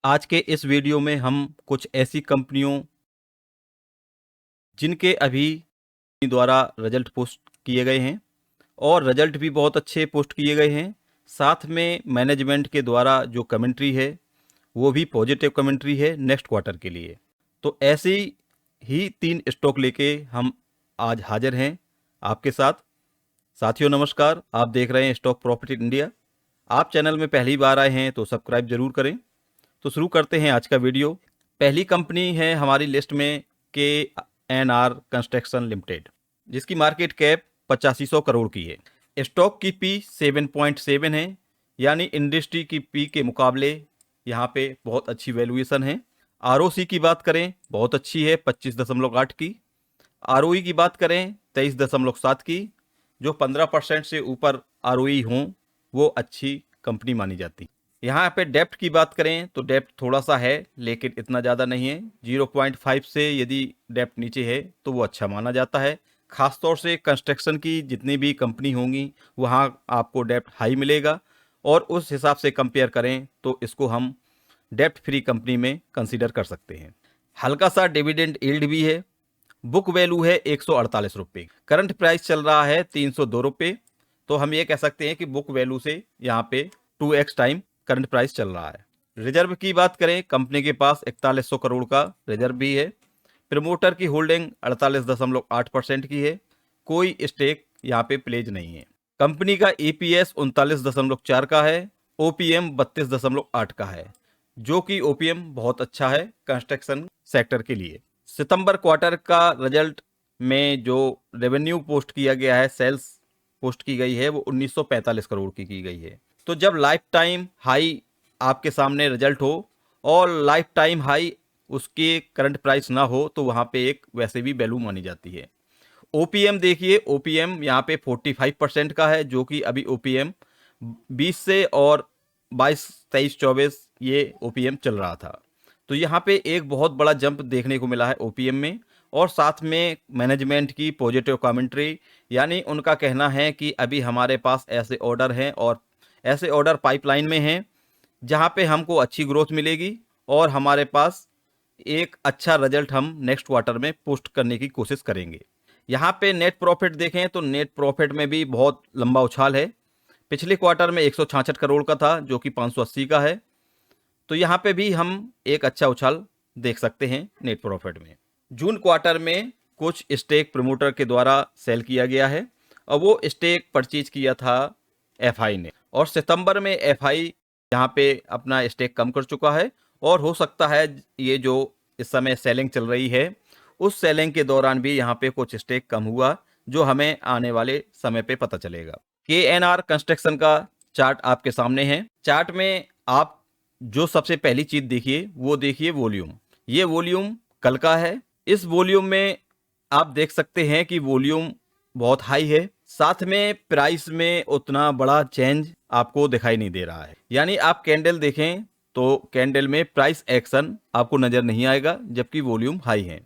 आज के इस वीडियो में हम कुछ ऐसी कंपनियों जिनके अभी द्वारा रिजल्ट पोस्ट किए गए हैं और रिजल्ट भी बहुत अच्छे पोस्ट किए गए हैं, साथ में मैनेजमेंट के द्वारा जो कमेंट्री है वो भी पॉजिटिव कमेंट्री है नेक्स्ट क्वार्टर के लिए। तो ऐसी ही 3 स्टॉक लेके हम आज हाजिर हैं आपके साथ। साथियों नमस्कार, आप देख रहे हैं स्टॉक प्रॉफिट इंडिया। आप चैनल में पहली बार आए हैं तो सब्सक्राइब जरूर करें। तो शुरू करते हैं आज का वीडियो। पहली कंपनी है हमारी लिस्ट में KNR कंस्ट्रक्शन लिमिटेड, जिसकी मार्केट कैप 8500 करोड़ की है। स्टॉक की पी 7.7 है, यानी इंडस्ट्री की पी के मुकाबले यहाँ पे बहुत अच्छी वैल्यूएशन है। ROC की बात करें बहुत अच्छी है 25.8 की। ROE की बात करें 23.7 की। जो 15% से ऊपर ROE हों वो अच्छी कंपनी मानी जाती। यहाँ पे डेप्ट की बात करें तो डेप्ट थोड़ा सा है लेकिन इतना ज़्यादा नहीं है। 0.5 से यदि डेप्ट नीचे है तो वो अच्छा माना जाता है। खासतौर से कंस्ट्रक्शन की जितनी भी कंपनी होंगी वहाँ आपको डेप्ट हाई मिलेगा और उस हिसाब से कंपेयर करें तो इसको हम डेप्ट फ्री कंपनी में कंसीडर कर सकते हैं। हल्का सा डिविडेंड यील्ड भी है। बुक वैल्यू है 148 रुपये, करंट प्राइस चल रहा है 302 रुपये। तो हम ये कह सकते हैं कि बुक वैल्यू से यहाँ पे 2x टाइम करंट प्राइस चल रहा है। रिजर्व की बात करें, कंपनी के पास 4100 करोड़ का रिजर्व भी है। प्रमोटर की होल्डिंग 48.8% की है। कोई स्टेक यहाँ पे प्लेज नहीं है। कंपनी का EPS 39.4 का है। OPM 32.8 का है, जो कि OPM बहुत अच्छा है कंस्ट्रक्शन सेक्टर के लिए। सितंबर क्वार्टर का रिजल्ट में जो रेवेन्यू पोस्ट किया गया है, सेल्स पोस्ट की गई है, वो 1945 करोड़ की गई है। तो जब लाइफ टाइम हाई आपके सामने रिजल्ट हो और लाइफ टाइम हाई उसके करंट प्राइस ना हो तो वहाँ पे एक वैसे भी वैल्यू मानी जाती है। OPM देखिए, OPM यहाँ पे 45% का है, जो कि अभी OPM 20 से और 22, 23, 24 ये OPM चल रहा था। तो यहाँ पे एक बहुत बड़ा जंप देखने को मिला है OPM में। और साथ में मैनेजमेंट की पॉजिटिव कमेंट्री, यानी उनका कहना है कि अभी हमारे पास ऐसे ऑर्डर हैं और ऐसे ऑर्डर पाइपलाइन में हैं जहाँ पे हमको अच्छी ग्रोथ मिलेगी और हमारे पास एक अच्छा रिजल्ट हम नेक्स्ट क्वार्टर में पोस्ट करने की कोशिश करेंगे। यहाँ पे नेट प्रॉफिट देखें तो नेट प्रॉफिट में भी बहुत लंबा उछाल है। पिछले क्वार्टर में 166 करोड़ का था, जो कि 580 का है। तो यहाँ पे भी हम एक अच्छा उछाल देख सकते हैं नेट प्रॉफिट में। जून क्वार्टर में कुछ स्टेक प्रमोटर के द्वारा सेल किया गया है और वो स्टेक परचेज किया था FI ने, और सितंबर में FI यहाँ पे अपना स्टेक कम कर चुका है। और हो सकता है ये जो इस समय सेलिंग चल रही है उस सेलिंग के दौरान भी यहाँ पे कुछ स्टेक कम हुआ, जो हमें आने वाले समय पे पता चलेगा। KNR कंस्ट्रक्शन का चार्ट आपके सामने है। चार्ट में आप जो सबसे पहली चीज देखिए वो देखिए वॉल्यूम। ये वॉल्यूम कल का है। इस वॉल्यूम में आप देख सकते हैं कि वॉल्यूम बहुत हाई है, साथ में प्राइस में उतना बड़ा चेंज आपको दिखाई नहीं दे रहा है। यानी आप कैंडल देखें तो कैंडल में प्राइस एक्शन आपको नजर नहीं आएगा, जबकि वॉल्यूम हाई है।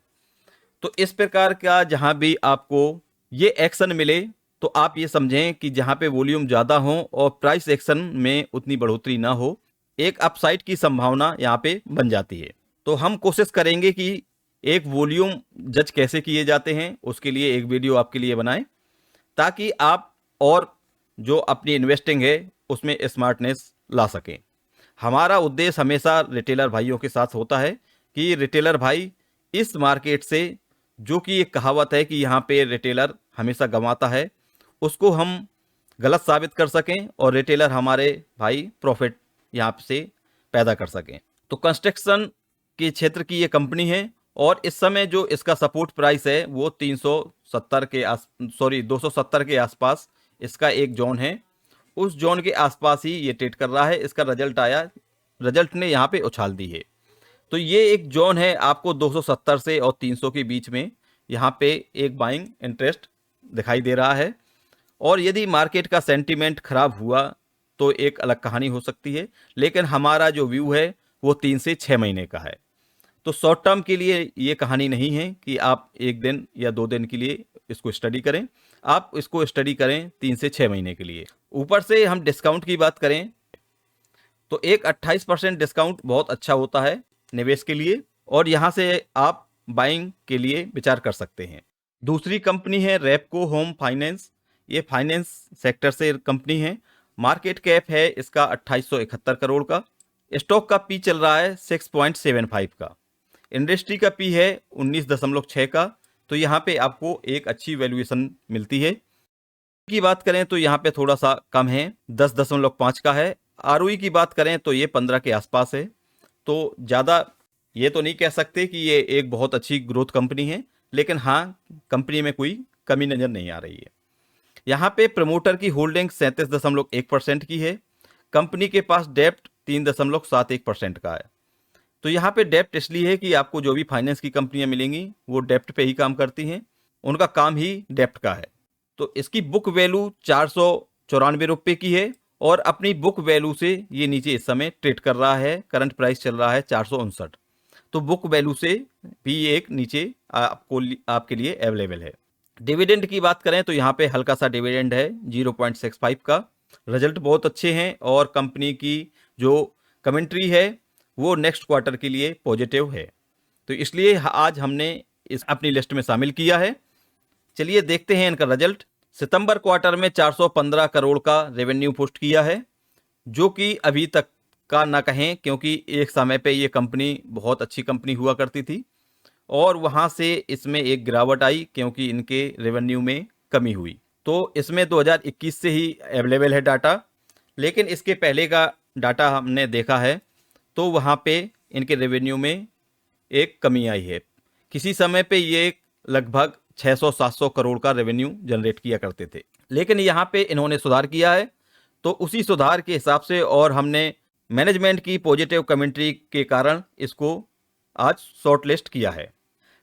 तो इस प्रकार का जहां भी आपको ये एक्शन मिले तो आप ये समझें कि जहां पे वॉल्यूम ज़्यादा हो और प्राइस एक्शन में उतनी बढ़ोतरी ना हो, एक अपसाइड की संभावना यहाँ पे बन जाती है। तो हम कोशिश करेंगे कि एक वॉल्यूम जज कैसे किए जाते हैं उसके लिए एक वीडियो आपके लिए बनाएं, ताकि आप और जो अपनी इन्वेस्टिंग है उसमें स्मार्टनेस ला सकें। हमारा उद्देश्य हमेशा रिटेलर भाइयों के साथ होता है कि रिटेलर भाई इस मार्केट से, जो कि एक कहावत है कि यहाँ पे रिटेलर हमेशा गंवाता है, उसको हम गलत साबित कर सकें और रिटेलर हमारे भाई प्रॉफिट यहाँ से पैदा कर सकें। तो कंस्ट्रक्शन के क्षेत्र की ये कंपनी है और इस समय जो इसका सपोर्ट प्राइस है वो 270 के आसपास इसका एक जोन है। उस जोन के आसपास ही ये ट्रेड कर रहा है। इसका रिजल्ट ने यहाँ पे उछाल दी है। तो ये एक जोन है, आपको 270 से और 300 के बीच में यहाँ पे एक बाइंग इंटरेस्ट दिखाई दे रहा है। और यदि मार्केट का सेंटीमेंट खराब हुआ तो एक अलग कहानी हो सकती है, लेकिन हमारा जो व्यू है वो 3 से 6 महीने का है। तो शॉर्ट टर्म के लिए ये कहानी नहीं है कि आप एक दिन या 2 दिन के लिए इसको स्टडी करें, आप इसको स्टडी करें 3 से 6 महीने के लिए। ऊपर से हम डिस्काउंट की बात करें तो एक 28% डिस्काउंट बहुत अच्छा होता है निवेश के लिए, और यहाँ से आप बाइंग के लिए विचार कर सकते हैं। दूसरी कंपनी है रेपको होम फाइनेंस। ये फाइनेंस सेक्टर से कंपनी है। मार्केट कैप है इसका 2871 करोड़ का। स्टॉक का पी चल रहा है 6.75 का। इंडस्ट्री का पी है 19.6 का। तो यहाँ पे आपको एक अच्छी वैल्यूएशन मिलती है। की बात करें तो यहाँ पे थोड़ा सा कम है, 10.5 का है। आरओई की बात करें तो ये 15 के आसपास है। तो ज़्यादा ये तो नहीं कह सकते कि ये एक बहुत अच्छी ग्रोथ कंपनी है, लेकिन हाँ, कंपनी में कोई कमी नज़र नहीं आ रही है। यहाँ पे प्रमोटर की होल्डिंग 37.1% की है। कंपनी के पास डेप्ट 3.71% का है। तो यहाँ पे डेप्ट इसलिए है कि आपको जो भी फाइनेंस की कंपनियां मिलेंगी वो डेप्ट पे ही काम करती हैं, उनका काम ही डेप्ट का है। तो इसकी बुक वैल्यू 494 की है, और अपनी बुक वैल्यू से ये नीचे इस समय ट्रेड कर रहा है। करंट प्राइस चल रहा है 459। तो बुक वैल्यू से भी एक नीचे आपके लिए अवेलेबल है। डिविडेंड की बात करें तो यहाँ पे हल्का सा डिविडेंड है 0.65 का। रिजल्ट बहुत अच्छे हैं, और कंपनी की जो कमेंट्री है वो नेक्स्ट क्वार्टर के लिए पॉजिटिव है। तो इसलिए आज हमने इस अपनी लिस्ट में शामिल किया है। चलिए देखते हैं इनका रिजल्ट। सितंबर क्वार्टर में 415 करोड़ का रेवेन्यू पोस्ट किया है, जो कि अभी तक का ना कहें, क्योंकि एक समय पे ये कंपनी बहुत अच्छी कंपनी हुआ करती थी, और वहाँ से इसमें एक गिरावट आई क्योंकि इनके रेवेन्यू में कमी हुई। तो इसमें 2021 से ही अवेलेबल है डाटा, लेकिन इसके पहले का डाटा हमने देखा है तो वहाँ पे इनके रेवेन्यू में एक कमी आई है। किसी समय पे ये लगभग 600-700 करोड़ का रेवेन्यू जनरेट किया करते थे, लेकिन यहाँ पे इन्होंने सुधार किया है। तो उसी सुधार के हिसाब से, और हमने मैनेजमेंट की पॉजिटिव कमेंट्री के कारण इसको आज शॉर्टलिस्ट किया है।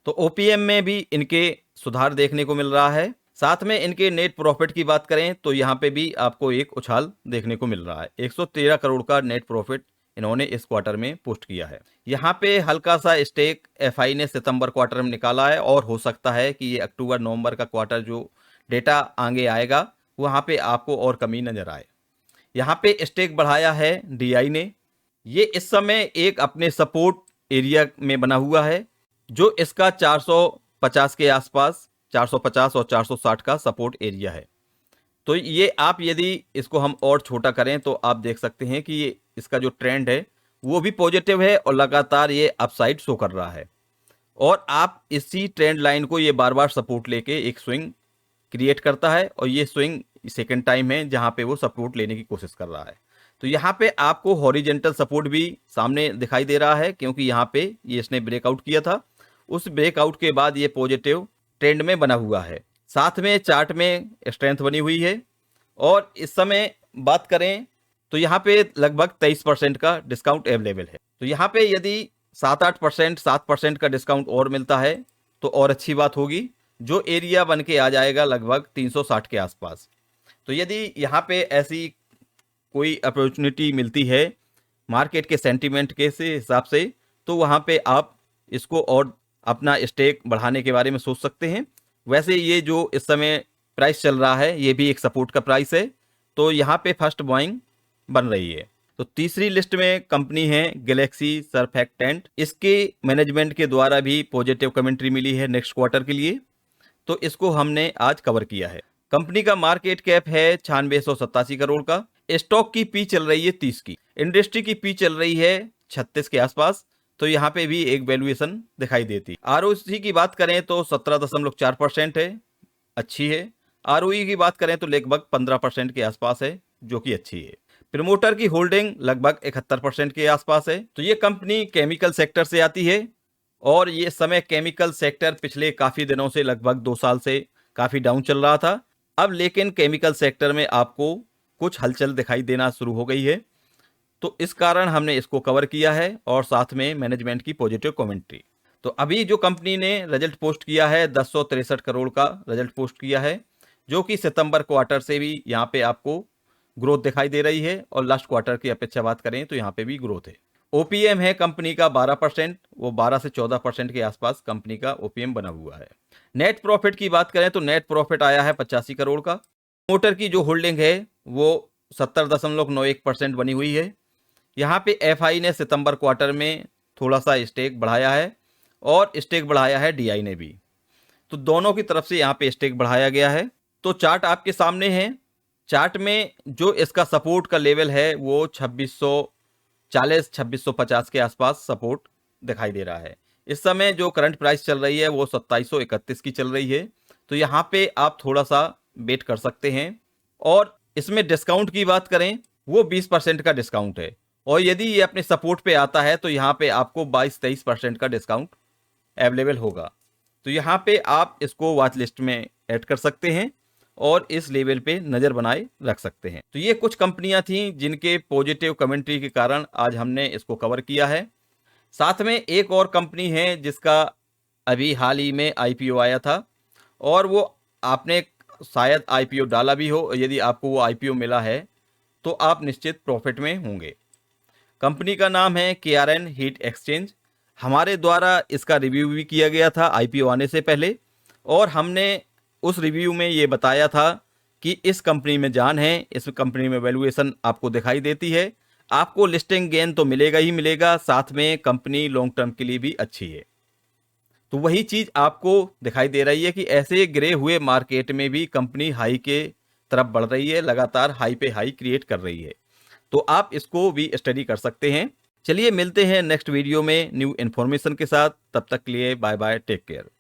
तो ओपीएम में भी इनके सुधार देखने को मिल रहा है। साथ में इनके नेट प्रॉफिट की बात करें तो यहाँ पे भी आपको एक उछाल देखने को मिल रहा है। 113 करोड़ का नेट प्रॉफिट इन्होंने इस क्वार्टर में पोस्ट किया है। यहाँ पे हल्का सा स्टेक एफआई ने सितंबर क्वार्टर में निकाला है, और हो सकता है कि ये अक्टूबर नवंबर का क्वार्टर जो डेटा आगे आएगा वहाँ पे आपको और कमी नजर आए। यहाँ पे स्टेक बढ़ाया है डीआई ने। ये इस समय एक अपने सपोर्ट एरिया में बना हुआ है, जो इसका 450 के आसपास, 450 और 460 का सपोर्ट एरिया है। तो ये आप यदि इसको हम और छोटा करें तो आप देख सकते हैं कि ये इसका जो ट्रेंड है वो भी पॉजिटिव है, और लगातार ये अपसाइड शो कर रहा है। और आप इसी ट्रेंड लाइन को ये बार बार सपोर्ट लेके एक स्विंग क्रिएट करता है, और ये स्विंग सेकेंड टाइम है जहां पे वो सपोर्ट लेने की कोशिश कर रहा है। तो यहाँ पे आपको हॉरिजेंटल सपोर्ट भी सामने दिखाई दे रहा है, क्योंकि यहाँ पे ये इसने ब्रेकआउट किया था। उस ब्रेकआउट के बाद ये पॉजिटिव ट्रेंड में बना हुआ है। साथ में चार्ट में स्ट्रेंथ बनी हुई है, और इस समय बात करें तो यहाँ पे लगभग 23% का डिस्काउंट अवेलेबल है। तो यहाँ पे यदि 7-8%, 7% का डिस्काउंट और मिलता है तो और अच्छी बात होगी, जो एरिया बन के आ जाएगा लगभग 360 के आसपास। तो यदि यहाँ पे ऐसी कोई अपॉर्चुनिटी मिलती है मार्केट के सेंटीमेंट के से हिसाब से, तो वहाँ पे आप इसको और अपना स्टेक बढ़ाने के बारे में सोच सकते हैं। वैसे ये जो इस समय प्राइस चल रहा है ये भी एक सपोर्ट का प्राइस है, तो यहाँ पे फर्स्ट बाइंग बन रही है। तो तीसरी लिस्ट में कंपनी है गैलेक्सी सर्फैक्टेंट। इसके मैनेजमेंट के द्वारा भी पॉजिटिव कमेंट्री मिली है नेक्स्ट क्वार्टर के लिए, तो इसको हमने आज कवर किया है। कंपनी का मार्केट कैप है 9687 करोड़ का। स्टॉक की पी चल रही है 30 की। इंडस्ट्री की पी चल रही है 36 के आसपास। तो यहाँ पे भी एक वैल्यूएशन दिखाई देती। आरओसी की बात करें तो 17.4% है, अच्छी है। आरओई की बात करें तो लगभग 15% के आसपास है, जो कि अच्छी है। प्रमोटर की होल्डिंग लगभग 71% के आसपास है। तो ये कंपनी केमिकल सेक्टर से आती है, और ये समय केमिकल सेक्टर पिछले काफी दिनों से, लगभग 2 साल से काफी डाउन चल रहा था। अब लेकिन केमिकल सेक्टर में आपको कुछ हलचल दिखाई देना शुरू हो गई है, तो इस कारण हमने इसको कवर किया है, और साथ में मैनेजमेंट की पॉजिटिव कमेंट्री। तो अभी जो कंपनी ने रिजल्ट पोस्ट किया है 1063 करोड़ का रिजल्ट पोस्ट किया है, जो कि सितंबर क्वार्टर से भी यहाँ पे आपको ग्रोथ दिखाई दे रही है, और लास्ट क्वार्टर की अपेक्षा बात करें तो यहाँ पे भी ग्रोथ है। ओपीएम है कंपनी का 12%, वो 12 से 14% के आसपास कंपनी का ओपीएम बना हुआ है। नेट प्रॉफिट की बात करें तो नेट प्रॉफिट आया है 85 करोड़ का। मोटर की जो होल्डिंग है वो 70.91% बनी हुई है। यहाँ पे एफआई ने सितंबर क्वार्टर में थोड़ा सा स्टेक बढ़ाया है और स्टेक बढ़ाया है डीआई ने भी, तो दोनों की तरफ से यहाँ पे स्टेक बढ़ाया गया है। तो चार्ट आपके सामने है। चार्ट में जो इसका सपोर्ट का लेवल है वो 2640 2650 के आसपास सपोर्ट दिखाई दे रहा है। इस समय जो करंट प्राइस चल रही है वो 2731 की चल रही है, तो यहाँ पे आप थोड़ा सा वेट कर सकते हैं। और इसमें डिस्काउंट की बात करें वो 20% का डिस्काउंट है, और यदि ये अपने सपोर्ट पे आता है तो यहाँ पे आपको 22-23% का डिस्काउंट अवेलेबल होगा। तो यहाँ पे आप इसको वॉच लिस्ट में ऐड कर सकते हैं और इस लेवल पे नज़र बनाए रख सकते हैं। तो ये कुछ कंपनियां थीं जिनके पॉजिटिव कमेंट्री के कारण आज हमने इसको कवर किया है। साथ में एक और कंपनी है जिसका अभी हाल ही में आईपीओ आया था, और वो आपने शायद आईपीओ डाला भी हो, यदि आपको वो आईपीओ मिला है तो आप निश्चित प्रॉफिट में होंगे। कंपनी का नाम है केआरएन हीट एक्सचेंज। हमारे द्वारा इसका रिव्यू भी किया गया था आईपीओ आने से पहले, और हमने उस रिव्यू में ये बताया था कि इस कंपनी में जान है, इस कंपनी में वैल्यूएशन आपको दिखाई देती है, आपको लिस्टिंग गेन तो मिलेगा ही मिलेगा, साथ में कंपनी लॉन्ग टर्म के लिए भी अच्छी है। तो वही चीज़ आपको दिखाई दे रही है कि ऐसे गिरे हुए मार्केट में भी कंपनी हाई के तरफ बढ़ रही है, लगातार हाई पे हाई क्रिएट कर रही है। तो आप इसको भी स्टडी कर सकते हैं। चलिए मिलते हैं नेक्स्ट वीडियो में न्यू इन्फॉर्मेशन के साथ। तब तक के लिए बाय बाय, टेक केयर।